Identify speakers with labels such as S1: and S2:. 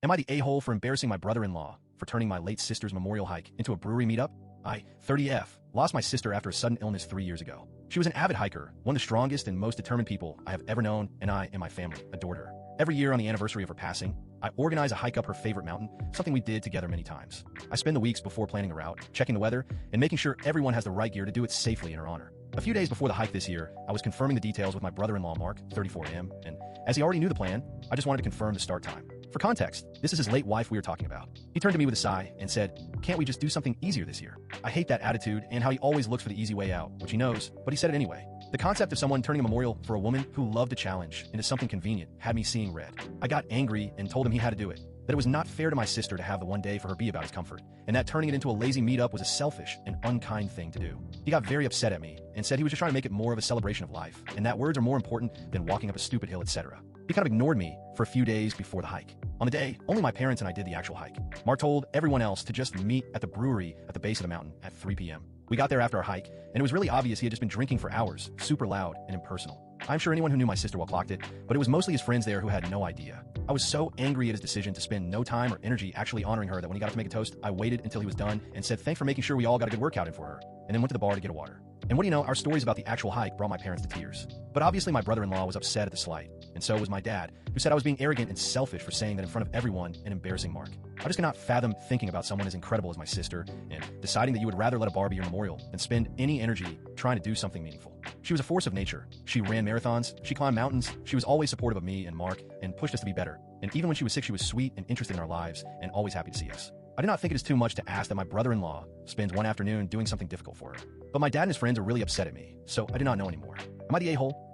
S1: Am I the a-hole for embarrassing my brother-in-law for turning my late sister's memorial hike into a brewery meetup? I, 30F, lost my sister after a sudden illness 3 years ago. She was an avid hiker, one of the strongest and most determined people I have ever known, and I and my family adored her. Every year on the anniversary of her passing, I organize a hike up her favorite mountain, something we did together many times. I spend the weeks before planning a route, checking the weather, and making sure everyone has the right gear to do it safely in her honor. A few days before the hike this year, I was confirming the details with my brother-in-law Mark, 34M, and as he already knew the plan, I just wanted to confirm the start time. For context, this is his late wife we were talking about. He turned to me with a sigh and said, "Can't we just do something easier this year?" I hate that attitude and how he always looks for the easy way out, which he knows, but he said it anyway. The concept of someone turning a memorial for a woman who loved a challenge into something convenient had me seeing red. I got angry and told him he had to do it, that it was not fair to my sister to have the one day for her be about his comfort, and that turning it into a lazy meetup was a selfish and unkind thing to do. He got very upset at me and said he was just trying to make it more of a celebration of life, and that words are more important than walking up a stupid hill, etc. He kind of ignored me for a few days before the hike. On the day, only my parents and I did the actual hike. Mark told everyone else to just meet at the brewery at the base of the mountain at 3 p.m. We got there after our hike, and it was really obvious he had just been drinking for hours, super loud and impersonal. I'm sure anyone who knew my sister well clocked it, but it was mostly his friends there who had no idea. I was so angry at his decision to spend no time or energy actually honoring her that when he got up to make a toast, I waited until he was done and said thanks for making sure we all got a good workout in for her, and then went to the bar to get a water. And what do you know, our stories about the actual hike brought my parents to tears. But obviously my brother-in-law was upset at the slight, and so was my dad, who said I was being arrogant and selfish for saying that in front of everyone and embarrassing Mark. I just cannot fathom thinking about someone as incredible as my sister and deciding that you would rather let a bar be your memorial than spend any energy trying to do something meaningful. She was a force of nature. She ran marathons, she climbed mountains, she was always supportive of me and Mark and pushed us to be better. And even when she was sick, she was sweet and interested in our lives and always happy to see us. I did not think it is too much to ask that my brother-in-law spends one afternoon doing something difficult for her. But my dad and his friends are really upset at me, so I do not know anymore. Am I the a-hole?